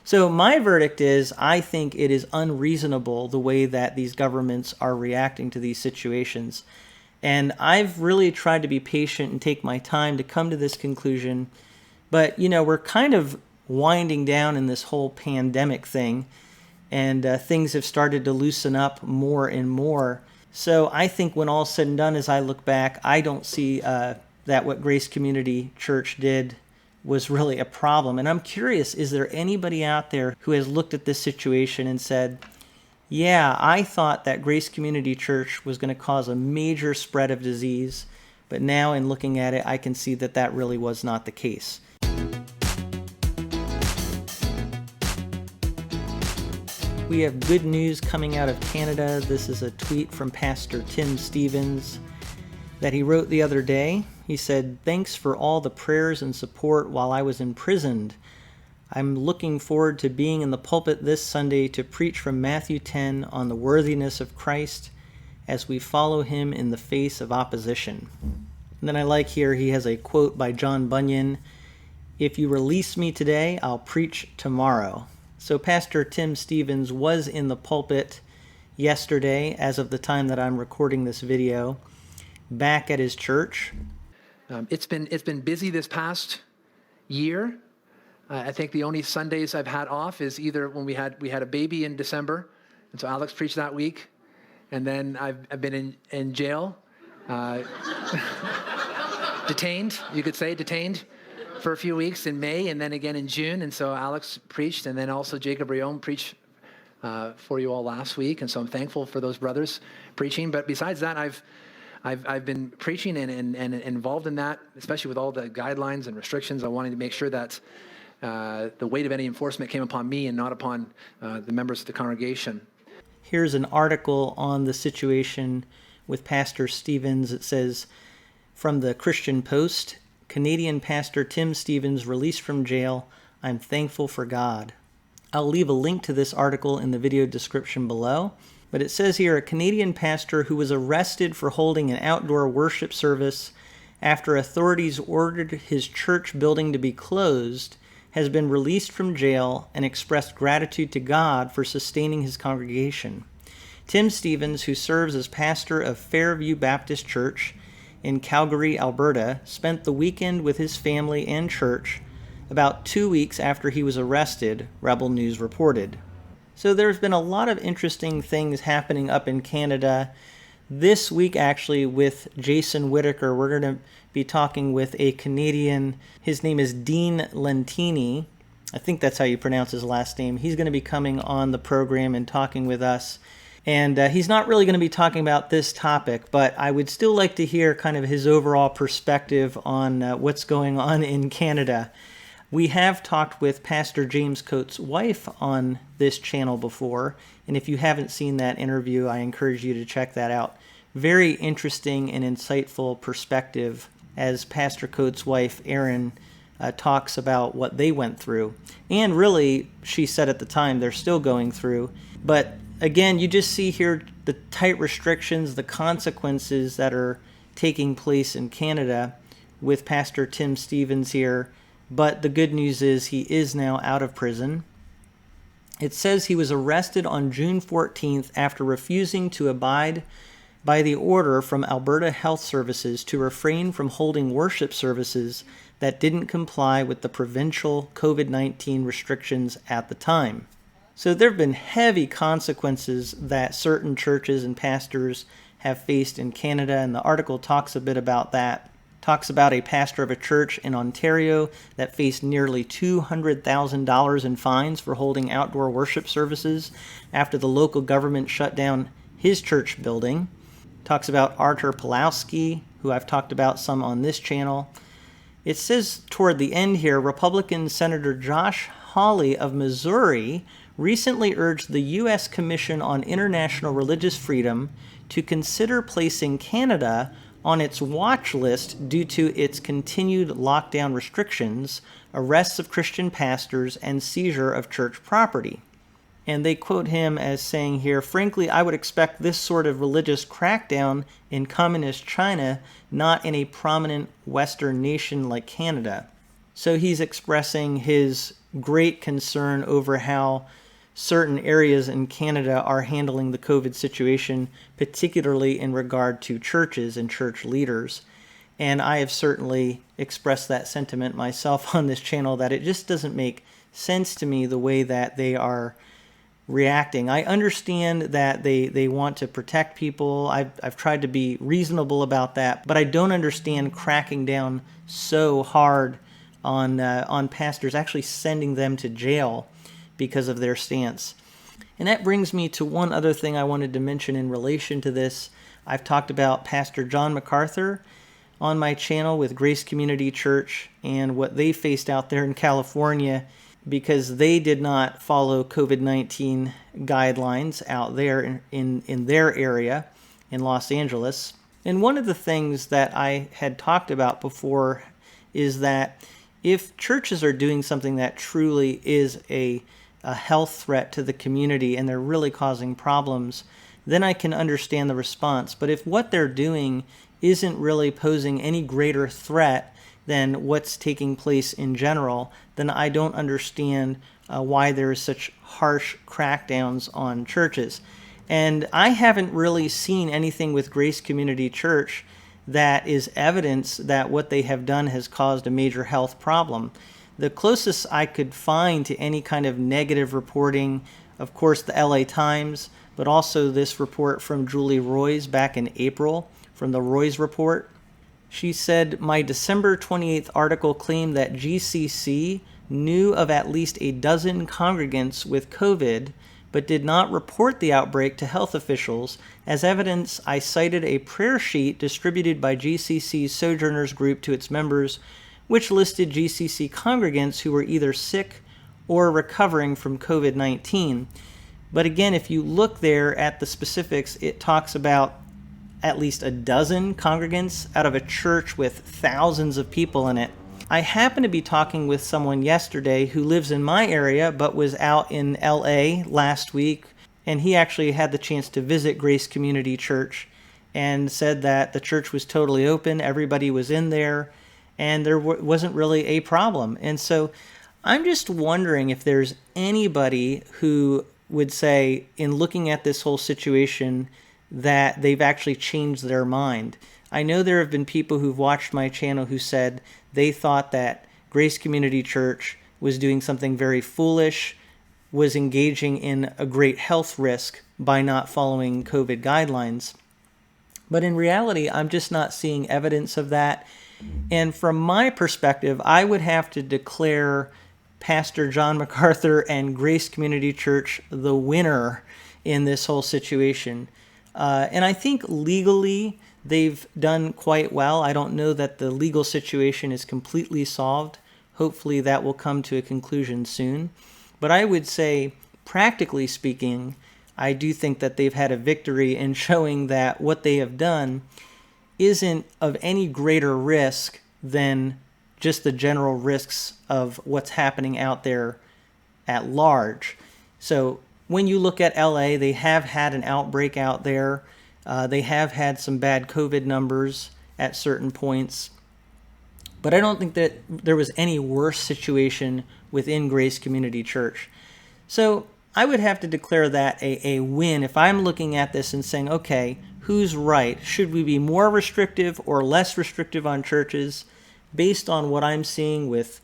So my verdict is, I think it is unreasonable the way that these governments are reacting to these situations. And I've really tried to be patient and take my time to come to this conclusion. But, we're kind of winding down in this whole pandemic thing, and things have started to loosen up more and more. So I think when all's said and done, as I look back, I don't see that what Grace Community Church did was really a problem. And I'm curious, is there anybody out there who has looked at this situation and said, yeah, I thought that Grace Community Church was going to cause a major spread of disease, but now in looking at it, I can see that that really was not the case. We have good news coming out of Canada. This is a tweet from Pastor Tim Stevens that he wrote the other day. He said, "Thanks for all the prayers and support while I was imprisoned. I'm looking forward to being in the pulpit this Sunday to preach from Matthew 10 on the worthiness of Christ as we follow him in the face of opposition." And then I like here, he has a quote by John Bunyan, "If you release me today, I'll preach tomorrow." So Pastor Tim Stevens was in the pulpit yesterday, as of the time that I'm recording this video, back at his church. It's been busy this past year. I think the only Sundays I've had off is either when we had a baby in December, and so Alex preached that week, and then I've been in jail, detained, you could say, for a few weeks in May, and then again in June, and so Alex preached, and then also Jacob Rion preached for you all last week, and so I'm thankful for those brothers preaching. But besides that, I've been preaching and involved in that, especially with all the guidelines and restrictions. I wanted to make sure that the weight of any enforcement came upon me and not upon the members of the congregation. Here's an article on the situation with Pastor Stevens. It says, from the Christian Post, "Canadian Pastor Tim Stevens released from jail. I'm thankful for God." I'll leave a link to this article in the video description below. But it says here, a Canadian pastor who was arrested for holding an outdoor worship service after authorities ordered his church building to be closed has been released from jail and expressed gratitude to God for sustaining his congregation. Tim Stevens, who serves as pastor of Fairview Baptist Church in Calgary, Alberta, spent the weekend with his family and church about 2 weeks after he was arrested, Rebel News reported. So there's been a lot of interesting things happening up in Canada. This week, actually, with Jason Whitaker, we're going to be talking with a Canadian. His name is Dean Lentini. I think that's how you pronounce his last name. He's going to be coming on the program and talking with us. And he's not really going to be talking about this topic, but I would still like to hear kind of his overall perspective on what's going on in Canada. We have talked with Pastor James Coates' wife on this channel before, and if you haven't seen that interview, I encourage you to check that out. Very interesting and insightful perspective as Pastor Coates' wife, Erin, talks about what they went through. And really, she said at the time, they're still going through. But again, you just see here the tight restrictions, the consequences that are taking place in Canada with Pastor Tim Stevens here. But the good news is he is now out of prison. It says he was arrested on June 14th after refusing to abide by the order from Alberta Health Services to refrain from holding worship services that didn't comply with the provincial COVID-19 restrictions at the time. So there have been heavy consequences that certain churches and pastors have faced in Canada, and the article talks a bit about that. Talks about a pastor of a church in Ontario that faced nearly $200,000 in fines for holding outdoor worship services after the local government shut down his church building. Talks about Artur Pawlowski, who I've talked about some on this channel. It says toward the end here, Republican Senator Josh Hawley of Missouri recently urged the U.S. Commission on International Religious Freedom to consider placing Canada on its watch list due to its continued lockdown restrictions, arrests of Christian pastors, and seizure of church property. And they quote him as saying here, "Frankly, I would expect this sort of religious crackdown in communist China, not in a prominent Western nation like Canada." So he's expressing his great concern over how certain areas in Canada are handling the COVID situation, particularly in regard to churches and church leaders. And I have certainly expressed that sentiment myself on this channel, that it just doesn't make sense to me the way that they are reacting. I understand that they want to protect people. I've tried to be reasonable about that, but I don't understand cracking down so hard on pastors, actually sending them to jail because of their stance. And that brings me to one other thing I wanted to mention in relation to this. I've talked about Pastor John MacArthur on my channel with Grace Community Church and what they faced out there in California because they did not follow COVID-19 guidelines out there in their area in Los Angeles. And one of the things that I had talked about before is that if churches are doing something that truly is a health threat to the community and they're really causing problems, then I can understand the response. But if what they're doing isn't really posing any greater threat than what's taking place in general, then I don't understand why there is such harsh crackdowns on churches. And I haven't really seen anything with Grace Community Church that is evidence that what they have done has caused a major health problem. The closest I could find to any kind of negative reporting, of course, the LA Times, but also this report from Julie Roys back in April from the Roys Report. She said, my December 28th article claimed that GCC knew of at least a dozen congregants with COVID, but did not report the outbreak to health officials. As evidence, I cited a prayer sheet distributed by GCC's Sojourners Group to its members, which listed GCC congregants who were either sick or recovering from COVID-19. But again, if you look there at the specifics, it talks about at least a dozen congregants out of a church with thousands of people in it. I happened to be talking with someone yesterday who lives in my area but was out in LA last week, and he actually had the chance to visit Grace Community Church and said that the church was totally open, everybody was in there, and there wasn't really a problem. And so I'm just wondering if there's anybody who would say, in looking at this whole situation, that they've actually changed their mind. I know there have been people who've watched my channel who said they thought that Grace Community Church was doing something very foolish, was engaging in a great health risk by not following COVID guidelines. But in reality, I'm just not seeing evidence of that. And from my perspective, I would have to declare Pastor John MacArthur and Grace Community Church the winner in this whole situation. And I think legally they've done quite well. I don't know that the legal situation is completely solved. Hopefully that will come to a conclusion soon. But I would say, practically speaking, I do think that they've had a victory in showing that what they have done isn't of any greater risk than just the general risks of what's happening out there at large. So when you look at LA, they have had an outbreak out there. They have had some bad COVID numbers at certain points. But I don't think that there was any worse situation within Grace Community Church. So I would have to declare that a win if I'm looking at this and saying, okay, who's right? Should we be more restrictive or less restrictive on churches? Based on what I'm seeing with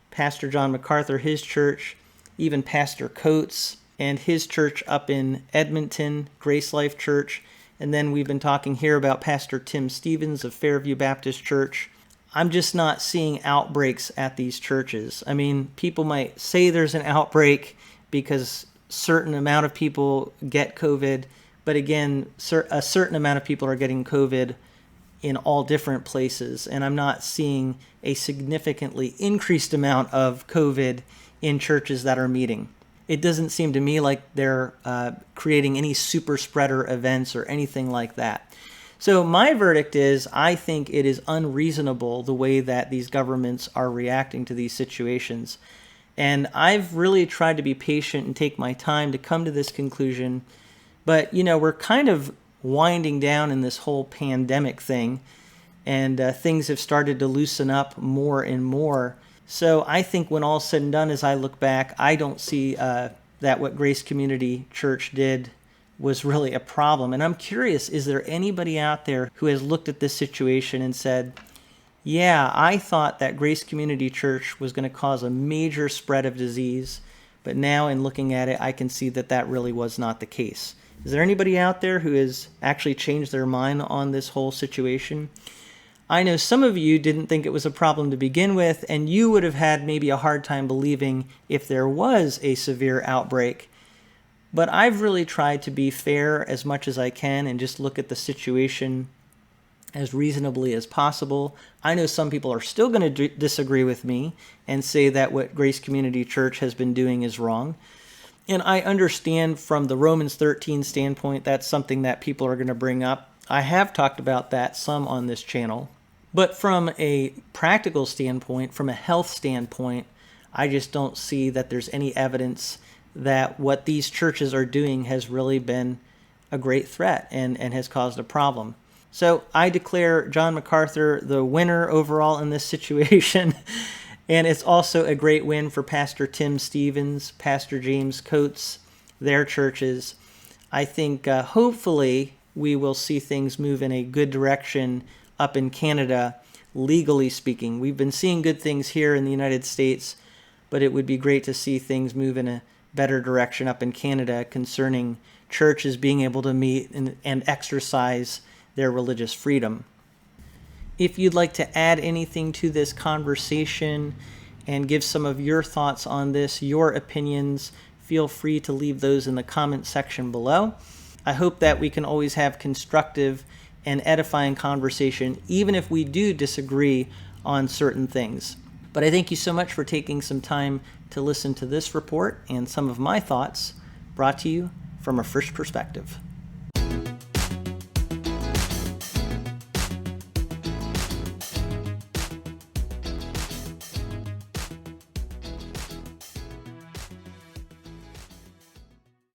Pastor John MacArthur, his church, even Pastor Coates and his church up in Edmonton, GraceLife Church, and then we've been talking here about Pastor Tim Stevens of Fairview Baptist Church. I'm just not seeing outbreaks at these churches. I mean, people might say there's an outbreak because a certain amount of people get COVID, but again, a certain amount of people are getting COVID in all different places, and I'm not seeing a significantly increased amount of COVID in churches that are meeting. It doesn't seem to me like they're creating any super spreader events or anything like that. So my verdict is, I think it is unreasonable the way that these governments are reacting to these situations. And I've really tried to be patient and take my time to come to this conclusion. But, you know, we're kind of winding down in this whole pandemic thing, and things have started to loosen up more and more. So I think when all's said and done, as I look back, I don't see that what Grace Community Church did was really a problem. And I'm curious, is there anybody out there who has looked at this situation and said, yeah, I thought that Grace Community Church was going to cause a major spread of disease, but now in looking at it, I can see that that really was not the case. Is there anybody out there who has actually changed their mind on this whole situation? I know some of you didn't think it was a problem to begin with, and you would have had maybe a hard time believing if there was a severe outbreak. But I've really tried to be fair as much as I can and just look at the situation as reasonably as possible. I know some people are still going to disagree with me and say that what Grace Community Church has been doing is wrong. And I understand from the Romans 13 standpoint, that's something that people are going to bring up. I have talked about that some on this channel. But from a practical standpoint, from a health standpoint, I just don't see that there's any evidence that what these churches are doing has really been a great threat and has caused a problem. So I declare John MacArthur the winner overall in this situation. And it's also a great win for Pastor Tim Stevens, Pastor James Coates, their churches. I think hopefully we will see things move in a good direction up in Canada, legally speaking. We've been seeing good things here in the United States, but it would be great to see things move in a better direction up in Canada concerning churches being able to meet and exercise their religious freedom. If you'd like to add anything to this conversation and give some of your thoughts on this, your opinions, feel free to leave those in the comment section below. I hope that we can always have constructive and edifying conversation, even if we do disagree on certain things. But I thank you so much for taking some time to listen to this report and some of my thoughts brought to you from A Frisch Perspective.